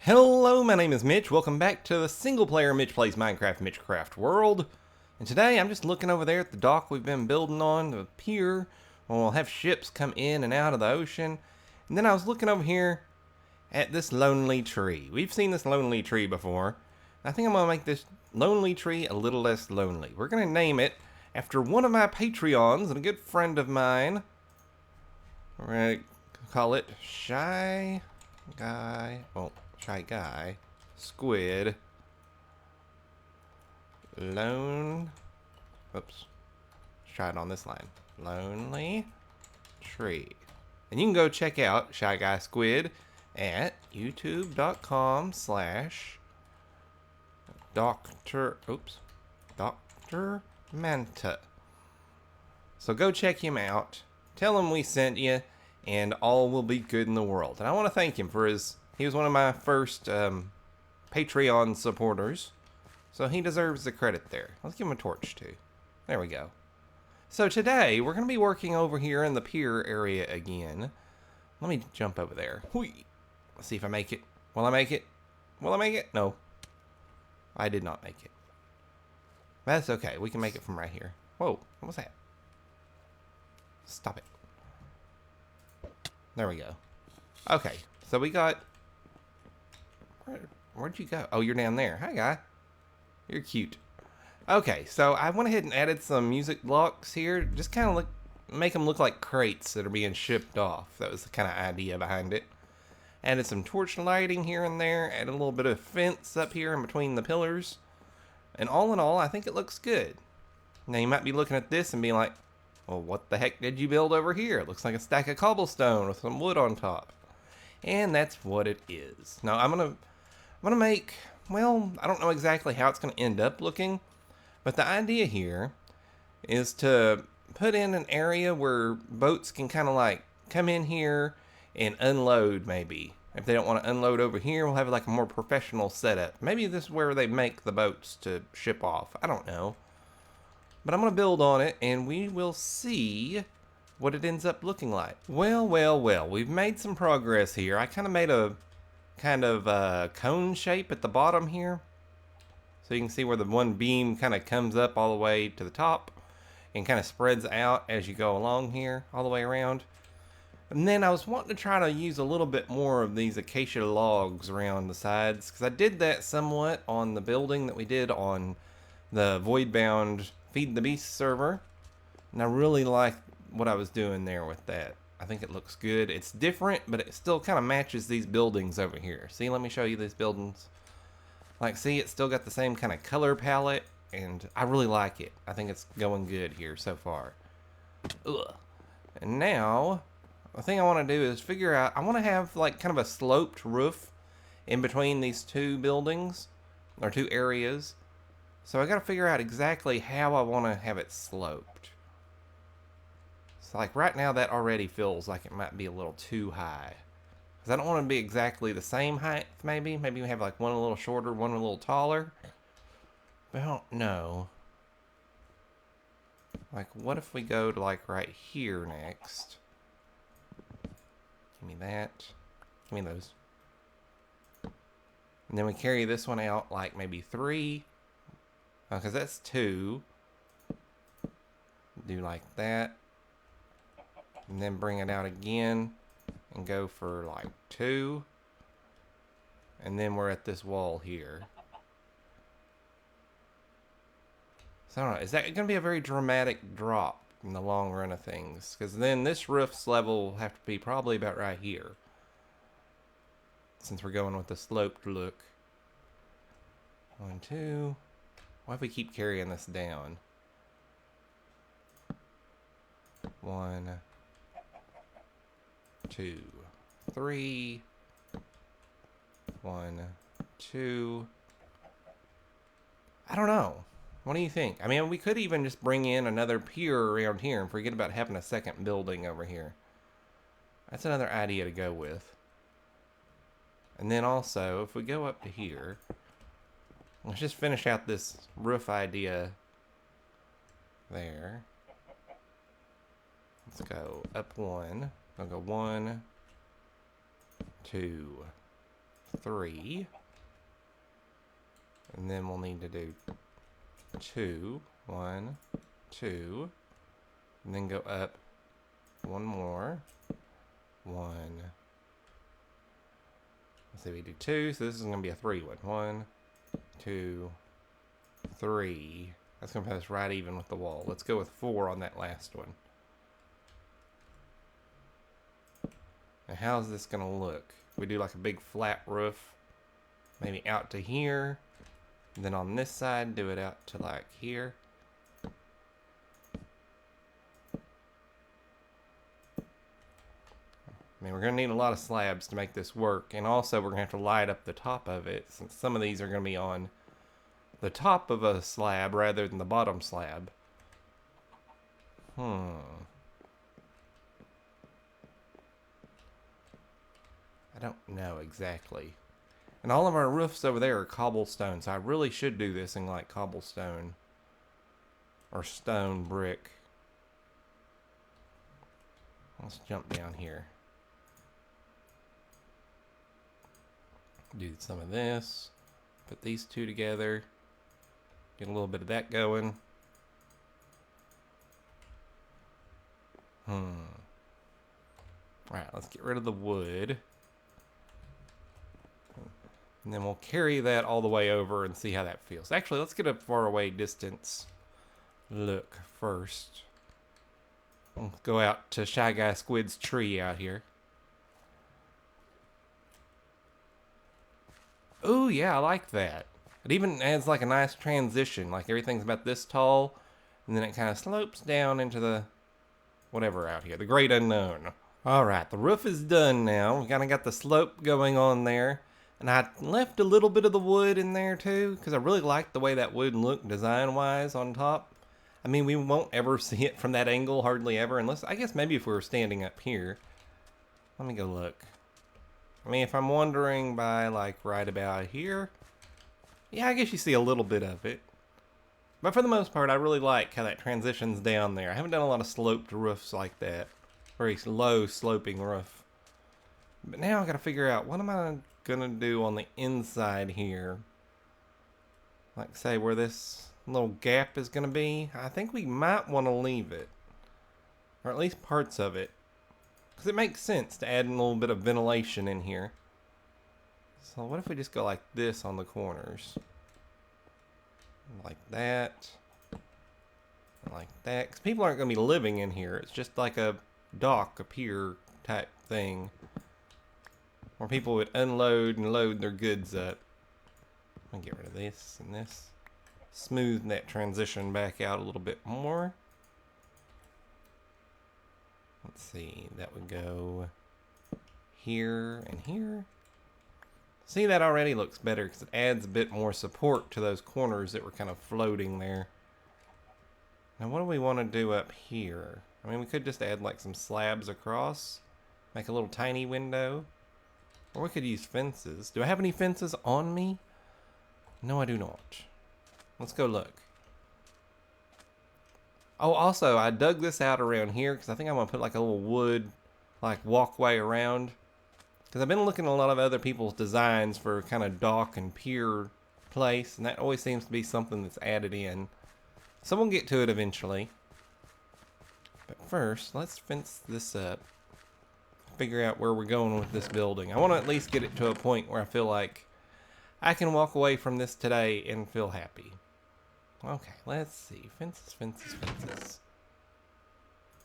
Hello, my name is Mitch. Welcome back to the single player Mitch Plays Minecraft Mitchcraft world. And today I'm just looking over there at the dock we've been building on, the pier, where we'll have ships come in and out of the ocean. And then I was looking over here at this lonely tree. We've seen this lonely tree before. I think I'm going to make this lonely tree a little less lonely. We're going to name it after one of my Patreons and a good friend of mine. We're going to call it Shy Guy Squid Lone. Oops. Let's try it on this line. Lonely Tree. And you can go check out Shy Guy Squid at youtube.com/Dr. Manta. So go check him out. Tell him we sent you, and all will be good in the world. And I want to thank him for he was one of my first Patreon supporters. So he deserves the credit there. Let's give him a torch too. There we go. So today we're going to be working over here in the pier area again. Let me jump over there. Whee! Let's see if I make it. Will I make it? Will I make it? No. I did not make it. That's okay. We can make it from right here. Whoa. What was that? Stop it. There we go. Okay. So we got... Where'd you go? Oh, you're down there. Hi, guy. You're cute. Okay. So I went ahead and added some music blocks here. Just kind of make them look like crates that are being shipped off. That was the kind of idea behind it. Added some torch lighting here and there. Added a little bit of fence up here in between the pillars. And all in all, I think it looks good. Now you might be looking at this and being like, well, what the heck did you build over here? It looks like a stack of cobblestone with some wood on top. And that's what it is. Now I'm gonna make, well, I don't know exactly how it's gonna end up looking, but the idea here is to put in an area where boats can kind of like come in here and unload maybe. If they don't want to unload over here, we'll have like a more professional setup. Maybe this is where they make the boats to ship off. I don't know. But I'm going to build on it, and we will see what it ends up looking like. Well. We've made some progress here. I kind of made a cone shape at the bottom here. So you can see where the one beam kind of comes up all the way to the top and kind of spreads out as you go along here, all the way around. And then I was wanting to try to use a little bit more of these acacia logs around the sides, because I did that somewhat on the building that we did on the Voidbound Feed the Beast server, and I really like what I was doing there with that. I think it looks good. It's different, but it still kind of matches these buildings over here. See, let me show you these buildings. Like, see, it's still got the same kind of color palette, and I really like it. I think it's going good here so far. Ugh. And now, the thing I want to do is figure out, I want to have like kind of a sloped roof in between these two buildings, or two areas. So I got to figure out exactly how I want to have it sloped. So like right now that already feels like it might be a little too high. Because I don't want to be exactly the same height maybe. Maybe we have like one a little shorter, one a little taller. But I don't know. Like what if we go to like right here next? Give me that. Give me those. And then we carry this one out like maybe 3. Because that's 2. Do like that. And then bring it out again. And go for like 2. And then we're at this wall here. So I don't know. Is that going to be a very dramatic drop in the long run of things? Because then this roof's level will have to be probably about right here. Since we're going with the sloped look. 1, 2... What if we keep carrying this down? 1, 2, 3. 1, 2. I don't know. What do you think? I mean, we could even just bring in another pier around here and forget about having a second building over here. That's another idea to go with. And then also, if we go up to here... Let's just finish out this roof idea there. Let's go up 1. I'll go 1, 2, 3. And then we'll need to do 2. 1, 2. And then go up 1 more. 1. Let's say we do 2, so this is going to be a 3 one. 1, 2, 3. That's going to put us right even with the wall. Let's go with 4 on that last one. Now how's this going to look? We do like a big flat roof, maybe out to here. And then on this side, do it out to like here. I mean, we're going to need a lot of slabs to make this work. And also, we're going to have to light up the top of it, since some of these are going to be on the top of a slab rather than the bottom slab. I don't know exactly. And all of our roofs over there are cobblestone, so I really should do this in like cobblestone or stone brick. Let's jump down here. Do some of this. Put these two together. Get a little bit of that going. Alright, let's get rid of the wood. And then we'll carry that all the way over and see how that feels. Actually, let's get a far away distance look first. We'll go out to Shy Guy Squid's tree out here. Ooh, yeah, I like that. It even adds like a nice transition. Like everything's about this tall, and then it kind of slopes down into the whatever out here, the great unknown. Alright, the roof is done now. We kind of got the slope going on there. And I left a little bit of the wood in there too, because I really like the way that wood looked design-wise on top. I mean, we won't ever see it from that angle, hardly ever, unless, I guess maybe if we were standing up here. Let me go look. I mean, if I'm wandering by, like, right about here, yeah, I guess you see a little bit of it. But for the most part, I really like how that transitions down there. I haven't done a lot of sloped roofs like that. Very low sloping roof. But now I gotta figure out, what am I gonna do on the inside here? Like, say, where this little gap is gonna be. I think we might want to leave it. Or at least parts of it. Because it makes sense to add a little bit of ventilation in here. So what if we just go like this on the corners? Like that. Like that. Because people aren't going to be living in here. It's just like a dock, a pier type thing. Where people would unload and load their goods up. I'll get rid of this and this. Smooth that transition back out a little bit more. Let's see, that would go here and here. See, that already looks better because it adds a bit more support to those corners that were kind of floating there. Now, what do we want to do up here? I mean, we could just add like some slabs across, make a little tiny window, or we could use fences. Do I have any fences on me? No, I do not. Let's go look. Oh, also, I dug this out around here because I think I'm going to put like a little wood like walkway around. Because I've been looking at a lot of other people's designs for kind of dock and pier place, and that always seems to be something that's added in. So we'll get to it eventually. But first, let's fence this up. Figure out where we're going with this building. I want to at least get it to a point where I feel like I can walk away from this today and feel happy. Okay, let's see. Fences, fences, fences.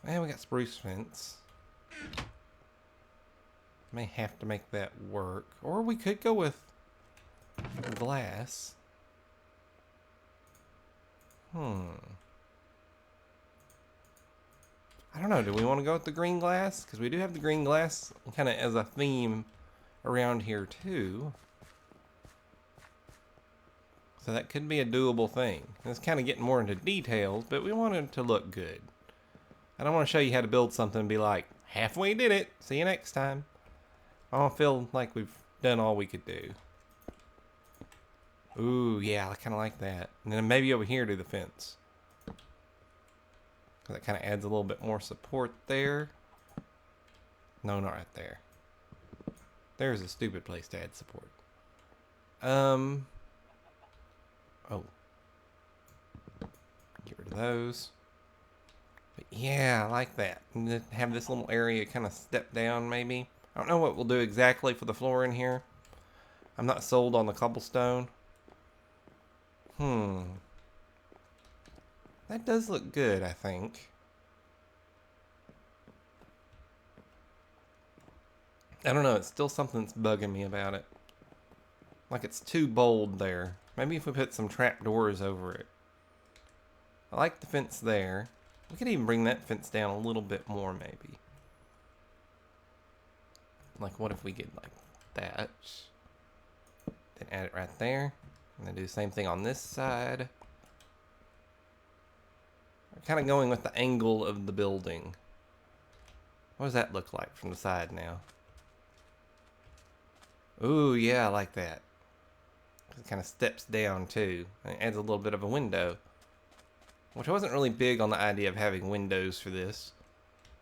And we got spruce fence. May have to make that work. Or we could go with glass. I don't know. Do we want to go with the green glass? Because we do have the green glass kind of as a theme around here too. So that could be a doable thing. It's kind of getting more into details, but we want it to look good. I don't want to show you how to build something and be like, halfway did it. See you next time. I don't feel like we've done all we could do. Ooh, yeah, I kind of like that. And then maybe over here do the fence. That kind of adds a little bit more support there. No, not right there. There's a stupid place to add support. Oh, get rid of those. But yeah, I like that. And then have this little area kind of step down, maybe. I don't know what we'll do exactly for the floor in here. I'm not sold on the cobblestone. That does look good, I think. I don't know, it's still something that's bugging me about it. Like it's too bold there. Maybe if we put some trapdoors over it. I like the fence there. We could even bring that fence down a little bit more, maybe. Like, what if we get like that? Then add it right there. And then do the same thing on this side. We're kind of going with the angle of the building. What does that look like from the side now? Ooh, yeah, I like that. It kind of steps down too. And it adds a little bit of a window. Which I wasn't really big on the idea of having windows for this.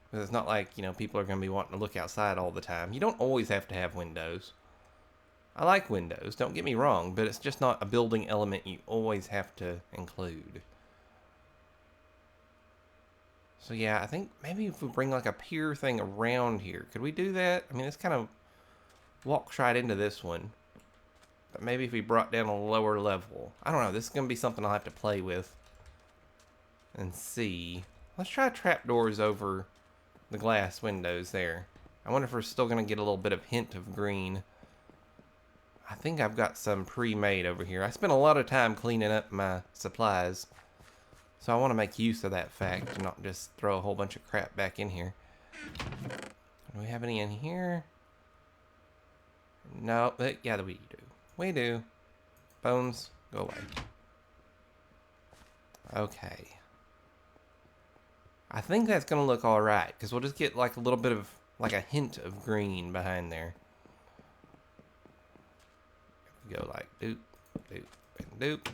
Because it's not like, you know, people are going to be wanting to look outside all the time. You don't always have to have windows. I like windows, don't get me wrong, but it's just not a building element you always have to include. So yeah, I think maybe if we bring like a pier thing around here, could we do that? I mean, this kind of walks right into this one. But maybe if we brought down a lower level. I don't know, this is going to be something I'll have to play with. And see. Let's try trapdoors over the glass windows there. I wonder if we're still going to get a little bit of hint of green. I think I've got some pre-made over here. I spent a lot of time cleaning up my supplies. So I want to make use of that fact and not just throw a whole bunch of crap back in here. Do we have any in here? No, but yeah, we do. We do. Bones, go away. Okay. I think that's going to look alright, because we'll just get like a little bit of, like a hint of green behind there. Go like doop, doop, and doop.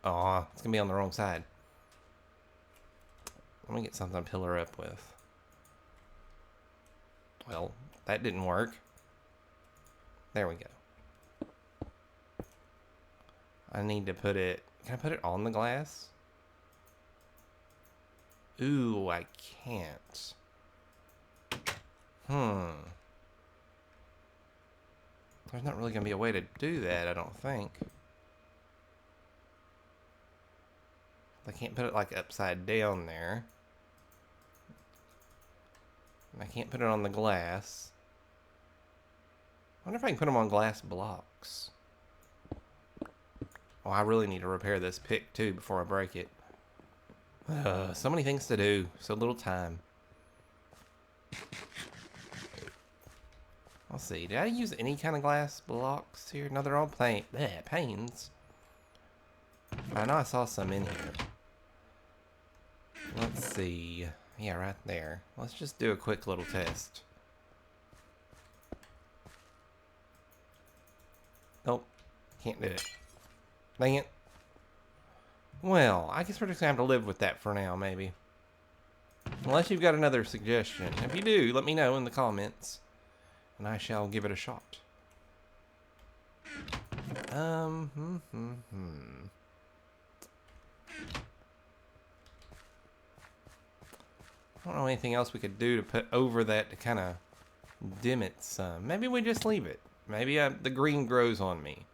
Aw, it's going to be on the wrong side. Let me get something to pillar up with. Well, that didn't work. There we go. I need to put it... Can I put it on the glass? Ooh, I can't. There's not really going to be a way to do that, I don't think. I can't put it like upside down there. And I can't put it on the glass. I wonder if I can put them on glass blocks. Oh, I really need to repair this pick too before I break it. So many things to do, so little time. Let's see, did I use any kind of glass blocks here? No, they're all panes. I know I saw some in here. Let's see. Yeah, right there. Let's just do a quick little test. Nope. Can't do it. Dang it. Well, I guess we're just going to have to live with that for now, maybe. Unless you've got another suggestion. If you do, let me know in the comments. And I shall give it a shot. I don't know anything else we could do to put over that to kind of dim it some. Maybe we just leave it. Maybe the green grows on me.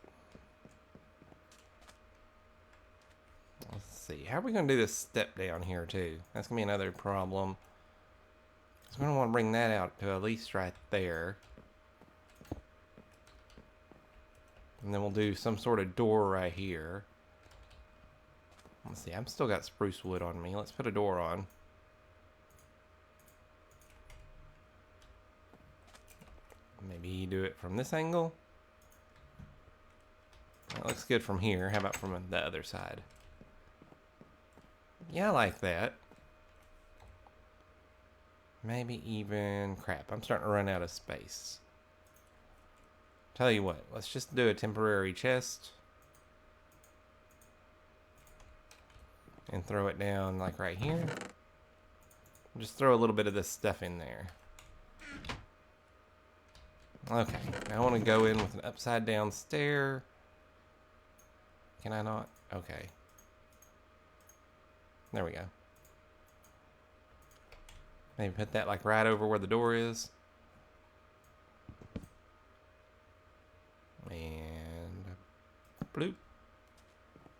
Let's see. How are we going to do this step down here, too? That's going to be another problem. So we're going to want to bring that out to at least right there. And then we'll do some sort of door right here. Let's see. I've still got spruce wood on me. Let's put a door on. Maybe do it from this angle. That looks good from here. How about from the other side? Yeah, I like that. Maybe even... Crap, I'm starting to run out of space. Tell you what, let's just do a temporary chest. And throw it down like right here. Just throw a little bit of this stuff in there. Okay, now I want to go in with an upside down stair. Can I not? Okay. There we go. Maybe put that like right over where the door is. And bloop.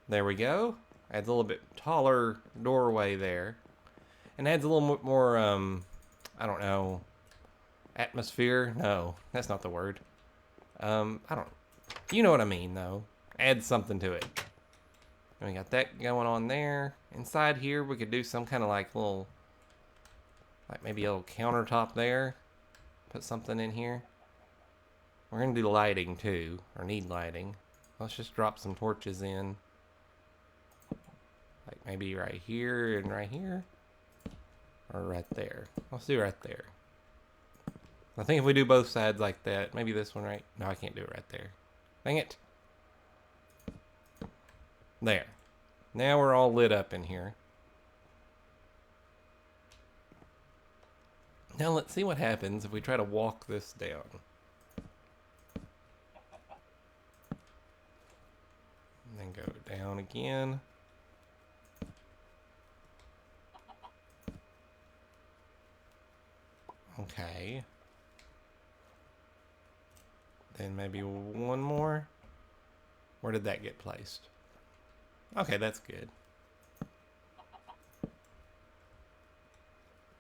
There we go. Adds a little bit taller doorway there. And adds a little bit more, I don't know, atmosphere? No, that's not the word. You know what I mean, though. Adds something to it. And we got that going on there. Inside here, we could do some kind of like little, like maybe a little countertop there. Put something in here. We're going to do lighting, too, or need lighting. Let's just drop some torches in. Like maybe right here and right here. Or right there. Let's do right there. I think if we do both sides like that, maybe this one right... No, I can't do it right there. Dang it. There. Now we're all lit up in here. Now let's see what happens if we try to walk this down. And then go down again. Okay. Then maybe one more. Where did that get placed? Okay, that's good.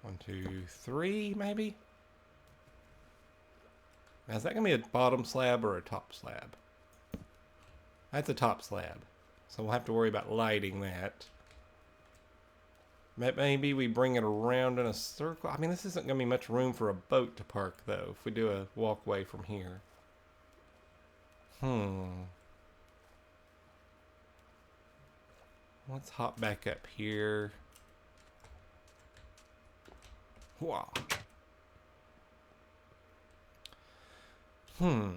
1, 2, 3, maybe? Now, is that going to be a bottom slab or a top slab? That's a top slab. So we'll have to worry about lighting that. Maybe we bring it around in a circle. I mean, this isn't going to be much room for a boat to park, though, if we do a walkway from here. Let's hop back up here. Wow. I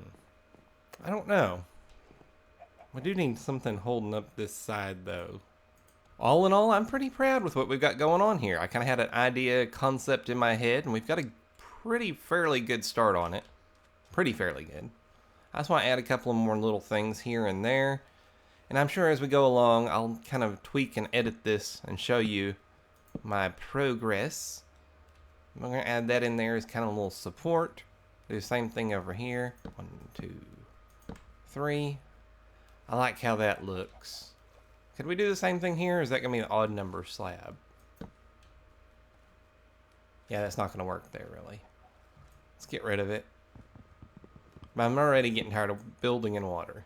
don't know. We do need something holding up this side, though. All in all, I'm pretty proud with what we've got going on here. I kind of had an idea, concept in my head, and we've got a fairly good start on it. Pretty fairly good. I just want to add a couple of more little things here and there. And I'm sure as we go along, I'll kind of tweak and edit this and show you my progress. I'm going to add that in there as kind of a little support. Do the same thing over here. 1, 2, 3. I like how that looks. Could we do the same thing here, or is that going to be an odd number slab? Yeah, that's not going to work there, really. Let's get rid of it. But I'm already getting tired of building in water.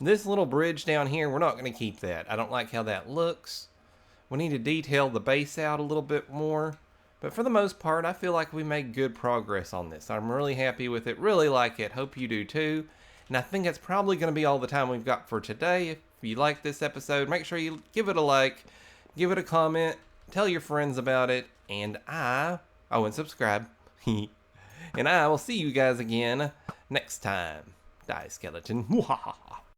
This little bridge down here, we're not going to keep that. I don't like how that looks. We need to detail the base out a little bit more. But for the most part, I feel like we made good progress on this. I'm really happy with it. Really like it. Hope you do too. And I think that's probably going to be all the time we've got for today. If you like this episode, make sure you give it a like, give it a comment, tell your friends about it, and and subscribe. And I will see you guys again next time. Die, skeleton.